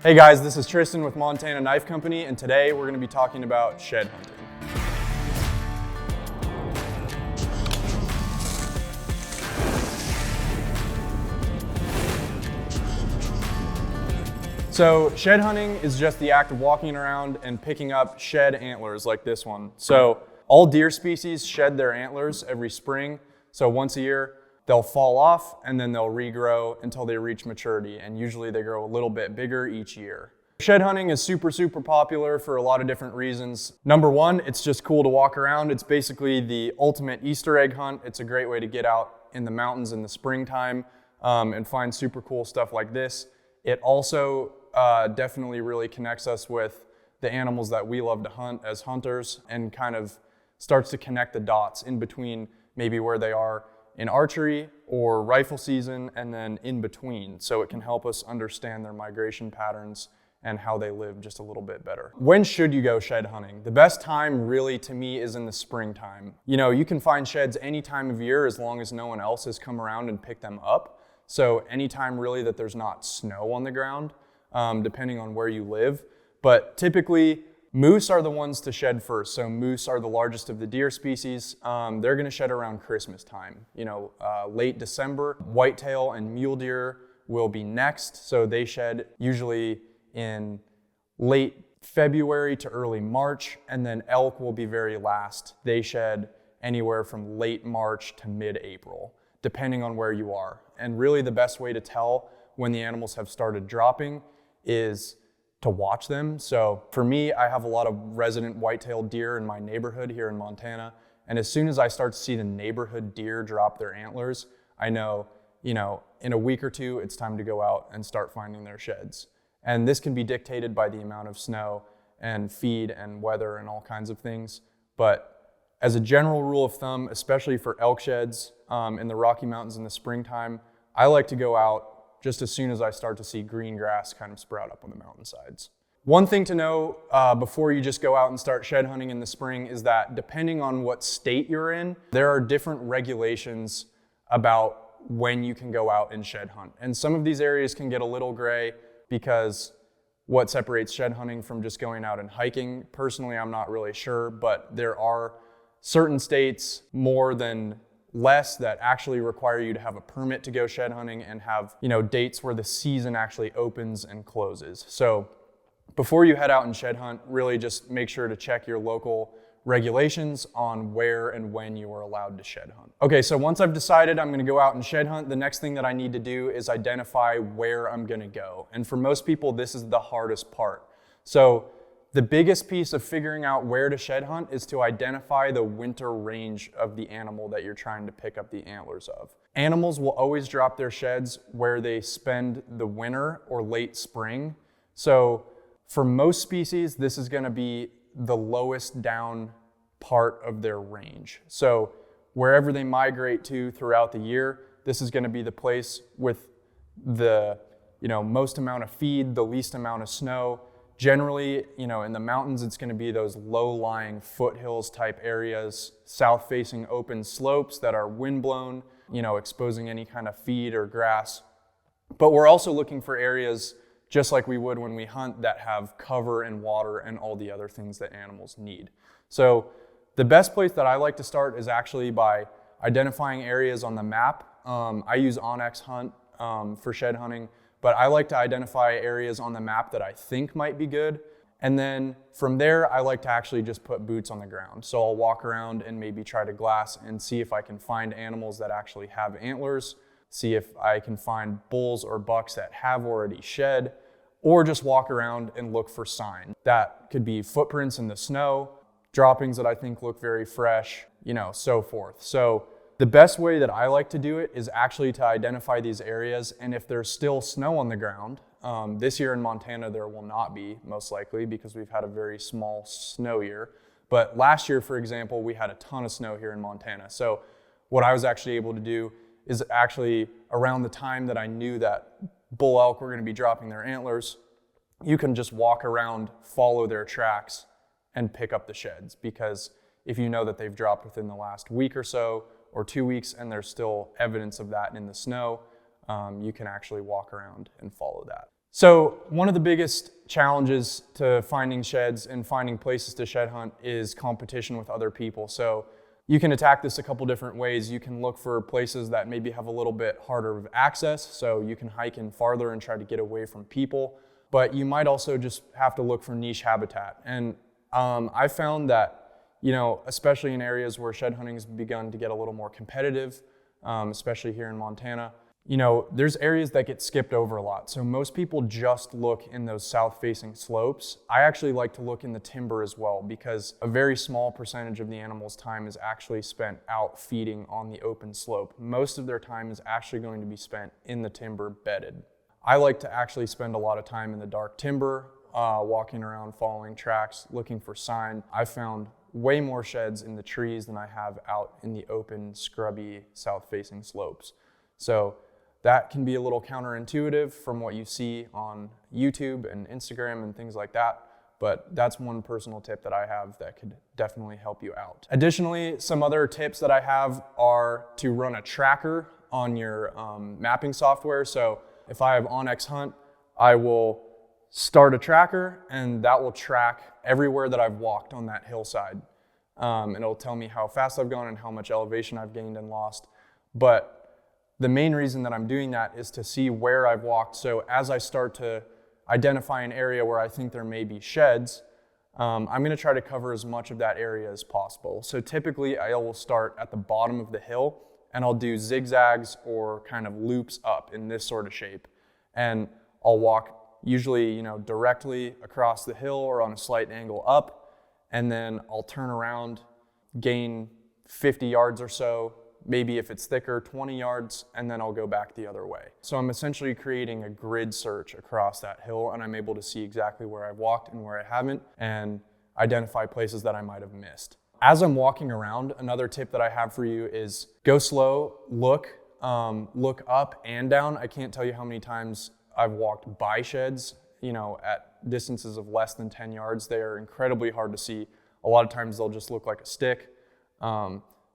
Hey guys, this is Tristan with Montana Knife Company, and today we're going to be talking about shed hunting. So shed hunting is just the act of walking around and picking up shed antlers like this one. So all deer species shed their antlers every spring. So once a year, they'll fall off and then they'll regrow until they reach maturity. And usually they grow a little bit bigger each year. Shed hunting is super popular for a lot of different reasons. Number one, it's just cool to walk around. It's basically the ultimate Easter egg hunt. It's a great way to get out in the mountains in the springtime and find super cool stuff like this. It also definitely really connects us with the animals that we love to hunt as hunters and kind of starts to connect the dots in between maybe where they are in archery or rifle season and then in between. So it can help us understand their migration patterns and how they live just a little bit better. When should you go shed hunting? The best time really to me is in the springtime. You know, you can find sheds any time of year as long as no one else has come around and picked them up. So anytime really that there's not snow on the ground, depending on where you live. But typically, moose are the ones to shed first. So moose are the largest of the deer species. They're gonna shed around Christmas time, late December. Whitetail and mule deer will be next. So they shed usually in late February to early March, and then elk will be very last. They shed anywhere from late March to mid-April, depending on where you are. And really the best way to tell when the animals have started dropping is to watch them. So for me, I have a lot of resident white-tailed deer in my neighborhood here in Montana. And as soon as I start to see the neighborhood deer drop their antlers, I know, in a week or two, it's time to go out and start finding their sheds. And this can be dictated by the amount of snow and feed and weather and all kinds of things. But as a general rule of thumb, especially for elk sheds in the Rocky Mountains in the springtime, I like to go out just as soon as I start to see green grass kind of sprout up on the mountainsides. One thing to know before you just go out and start shed hunting in the spring is that depending on what state you're in, there are different regulations about when you can go out and shed hunt. And some of these areas can get a little gray because what separates shed hunting from just going out and hiking, personally, I'm not really sure, but there are certain states more than less that actually require you to have a permit to go shed hunting and have, dates where the season actually opens and closes. So before you head out and shed hunt, really just make sure to check your local regulations on where and when you are allowed to shed hunt. Okay, so once I've decided I'm gonna go out and shed hunt, the next thing that I need to do is identify where I'm gonna go. And for most people, this is the hardest part. So the biggest piece of figuring out where to shed hunt is to identify the winter range of the animal that you're trying to pick up the antlers of. Animals will always drop their sheds where they spend the winter or late spring. So for most species, this is gonna be the lowest down part of their range. So wherever they migrate to throughout the year, this is gonna be the place with the most amount of feed, the least amount of snow. Generally, in the mountains, it's gonna be those low-lying foothills type areas, south-facing open slopes that are windblown, exposing any kind of feed or grass. But we're also looking for areas just like we would when we hunt that have cover and water and all the other things that animals need. So the best place that I like to start is actually by identifying areas on the map. I use Onyx Hunt for shed hunting, but I like to identify areas on the map that I think might be good. And then from there, I like to actually just put boots on the ground. So I'll walk around and maybe try to glass and see if I can find animals that actually have antlers, see if I can find bulls or bucks that have already shed, or just walk around and look for sign. That could be footprints in the snow, droppings that I think look very fresh, so forth. So the best way that I like to do it is actually to identify these areas, and if there's still snow on the ground, this year in Montana there will not be, most likely, because we've had a very small snow year. But last year, for example, we had a ton of snow here in Montana. So what I was actually able to do is actually around the time that I knew that bull elk were going to be dropping their antlers, you can just walk around, follow their tracks, and pick up the sheds. Because if you know that they've dropped within the last week or so, or 2 weeks, and there's still evidence of that in the snow, you can actually walk around and follow that. So one of the biggest challenges to finding sheds and finding places to shed hunt is competition with other people. So you can attack this a couple different ways. You can look for places that maybe have a little bit harder of access, so you can hike in farther and try to get away from people. But you might also just have to look for niche habitat. And I found that, especially in areas where shed hunting has begun to get a little more competitive, especially here in Montana, there's areas that get skipped over a lot. So most people just look in those south-facing slopes. I actually like to look in the timber as well, because a very small percentage of the animal's time is actually spent out feeding on the open slope. Most of their time is actually going to be spent in the timber bedded. I like to actually spend a lot of time in the dark timber, walking around, following tracks, looking for sign. I found way more sheds in the trees than I have out in the open, scrubby, south-facing slopes. So that can be a little counterintuitive from what you see on YouTube and Instagram and things like that, but that's one personal tip that I have that could definitely help you out. Additionally, some other tips that I have are to run a tracker on your mapping software. So if I have onX Hunt, I will start a tracker, and that will track everywhere that I've walked on that hillside. And it'll tell me how fast I've gone and how much elevation I've gained and lost. But the main reason that I'm doing that is to see where I've walked. So as I start to identify an area where I think there may be sheds, I'm going to try to cover as much of that area as possible. So typically I will start at the bottom of the hill, and I'll do zigzags or kind of loops up in this sort of shape. And I'll walk usually, directly across the hill or on a slight angle up, and then I'll turn around, gain 50 yards or so, maybe if it's thicker, 20 yards, and then I'll go back the other way. So I'm essentially creating a grid search across that hill, and I'm able to see exactly where I've walked and where I haven't, and identify places that I might have missed. As I'm walking around, another tip that I have for you is go slow, look up and down. I can't tell you how many times I've walked by sheds, at distances of less than 10 yards. They are incredibly hard to see. A lot of times they'll just look like a stick.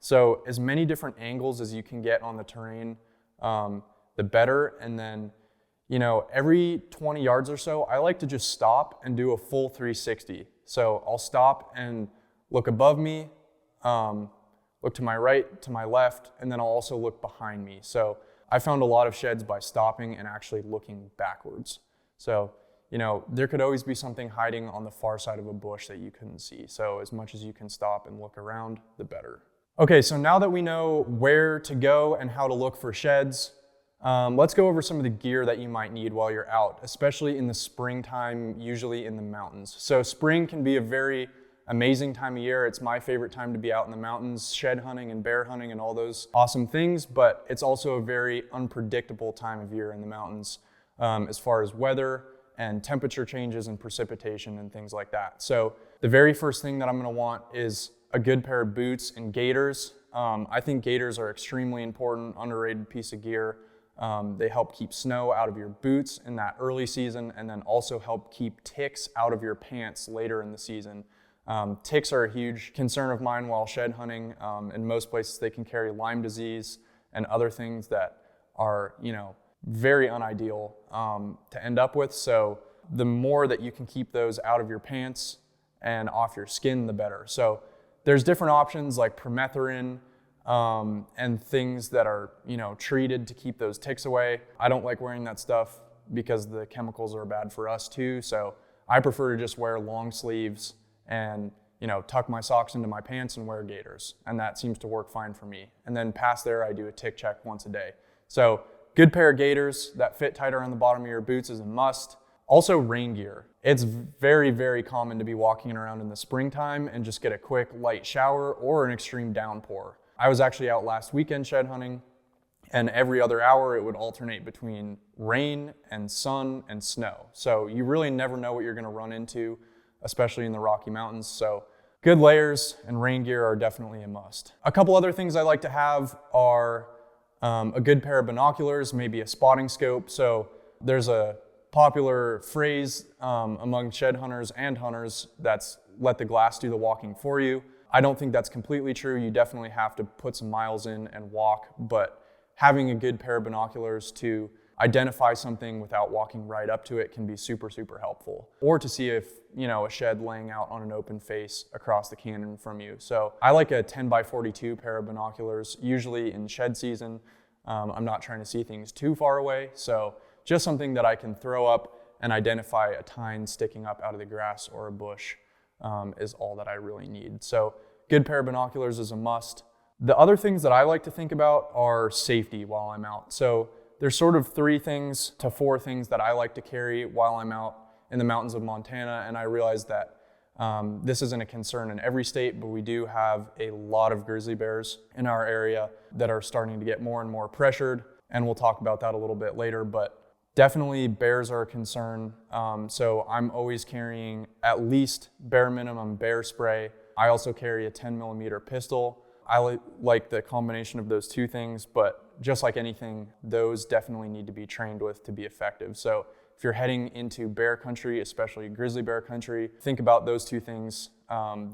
So as many different angles as you can get on the terrain, the better. And then, every 20 yards or so, I like to just stop and do a full 360. So I'll stop and look above me, look to my right, to my left, and then I'll also look behind me. So I found a lot of sheds by stopping and actually looking backwards. So, there could always be something hiding on the far side of a bush that you couldn't see. So as much as you can stop and look around, the better. Okay, so now that we know where to go and how to look for sheds, let's go over some of the gear that you might need while you're out, especially in the springtime, usually in the mountains. So spring can be a very amazing time of year. It's my favorite time to be out in the mountains, shed hunting and bear hunting and all those awesome things, but it's also a very unpredictable time of year in the mountains as far as weather and temperature changes and precipitation and things like that. So the very first thing that I'm gonna want is a good pair of boots and gaiters. I think gaiters are extremely important, underrated piece of gear. They help keep snow out of your boots in that early season, and then also help keep ticks out of your pants later in the season. Ticks are a huge concern of mine while shed hunting. In most places they can carry Lyme disease and other things that are, very unideal to end up with. So the more that you can keep those out of your pants and off your skin, the better. So there's different options like permethrin and things that are, treated to keep those ticks away. I don't like wearing that stuff because the chemicals are bad for us too. So I prefer to just wear long sleeves and, tuck my socks into my pants and wear gaiters. And that seems to work fine for me. And then past there, I do a tick check once a day. So good pair of gaiters that fit tight around the bottom of your boots is a must. Also rain gear. It's very, very common to be walking around in the springtime and just get a quick light shower or an extreme downpour. I was actually out last weekend shed hunting, and every other hour it would alternate between rain and sun and snow. So you really never know what you're gonna run into, especially in the Rocky Mountains. So good layers and rain gear are definitely a must. A couple other things I like to have are a good pair of binoculars, maybe a spotting scope. So there's a popular phrase among shed hunters and hunters that's let the glass do the walking for you. I don't think that's completely true. You definitely have to put some miles in and walk, but having a good pair of binoculars to identify something without walking right up to it can be super, super helpful. Or to see if, a shed laying out on an open face across the canyon from you. So I like a 10x42 pair of binoculars, usually in shed season. I'm not trying to see things too far away, so just something that I can throw up and identify a tine sticking up out of the grass or a bush is all that I really need. So good pair of binoculars is a must. The other things that I like to think about are safety while I'm out. So there's sort of 3 to 4 things that I like to carry while I'm out in the mountains of Montana, and I realize that this isn't a concern in every state, but we do have a lot of grizzly bears in our area that are starting to get more and more pressured, and we'll talk about that a little bit later, but definitely bears are a concern. So I'm always carrying at least bare minimum bear spray. I also carry a 10mm pistol. I like the combination of those 2 things, but just like anything, those definitely need to be trained with to be effective. So if you're heading into bear country, especially grizzly bear country, think about those 2 things.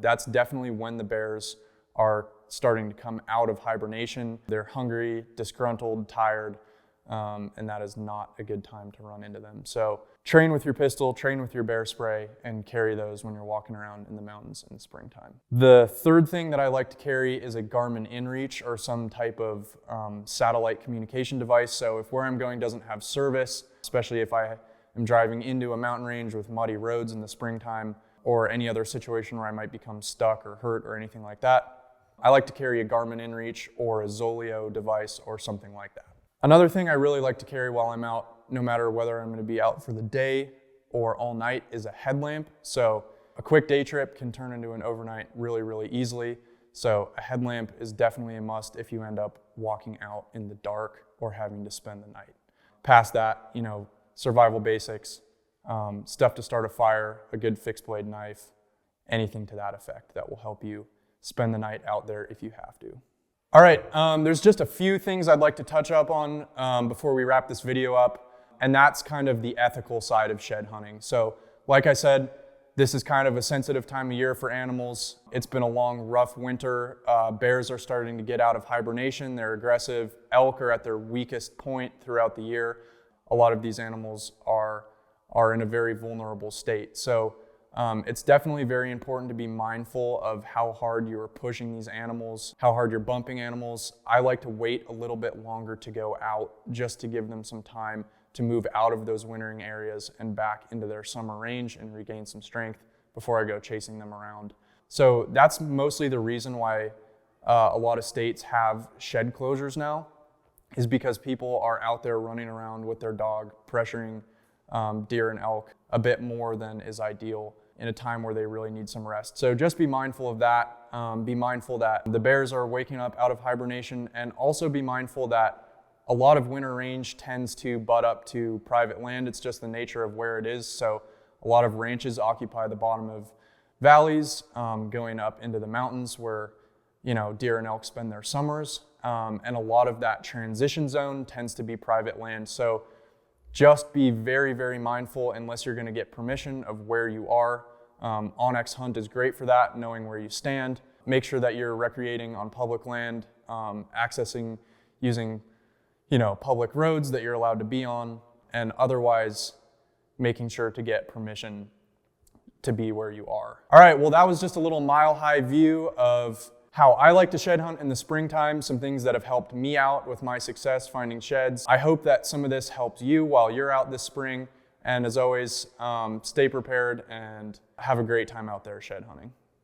That's definitely when the bears are starting to come out of hibernation. They're hungry, disgruntled, tired, and that is not a good time to run into them. So train with your pistol, train with your bear spray, and carry those when you're walking around in the mountains in the springtime. The third thing that I like to carry is a Garmin InReach or some type of satellite communication device. So if where I'm going doesn't have service, especially if I am driving into a mountain range with muddy roads in the springtime or any other situation where I might become stuck or hurt or anything like that, I like to carry a Garmin InReach or a Zoleo device or something like that. Another thing I really like to carry while I'm out, no matter whether I'm going to be out for the day or all night, is a headlamp. So a quick day trip can turn into an overnight really, really easily. So a headlamp is definitely a must if you end up walking out in the dark or having to spend the night. Past that, survival basics, stuff to start a fire, a good fixed blade knife, anything to that effect that will help you spend the night out there if you have to. All right, there's just a few things I'd like to touch up on before we wrap this video up, and that's kind of the ethical side of shed hunting. So like I said, this is kind of a sensitive time of year for animals. It's been a long, rough winter. Bears are starting to get out of hibernation. They're aggressive. Elk are at their weakest point throughout the year. A lot of these animals are in a very vulnerable state. So it's definitely very important to be mindful of how hard you're pushing these animals, how hard you're bumping animals. I like to wait a little bit longer to go out just to give them some time to move out of those wintering areas and back into their summer range and regain some strength before I go chasing them around. So that's mostly the reason why a lot of states have shed closures now, is because people are out there running around with their dog, pressuring deer and elk a bit more than is ideal in a time where they really need some rest. So just be mindful of that. Be mindful that the bears are waking up out of hibernation, and also be mindful that a lot of winter range tends to butt up to private land. It's just the nature of where it is. So a lot of ranches occupy the bottom of valleys, going up into the mountains where deer and elk spend their summers. And a lot of that transition zone tends to be private land. So just be very, very mindful, unless you're going to get permission, of where you are. Onyx Hunt is great for that, knowing where you stand. Make sure that you're recreating on public land, using public roads that you're allowed to be on, and otherwise making sure to get permission to be where you are. All right, well, that was just a little mile-high view of how I like to shed hunt in the springtime, some things that have helped me out with my success finding sheds. I hope that some of this helped you while you're out this spring. And as always, stay prepared and have a great time out there shed hunting.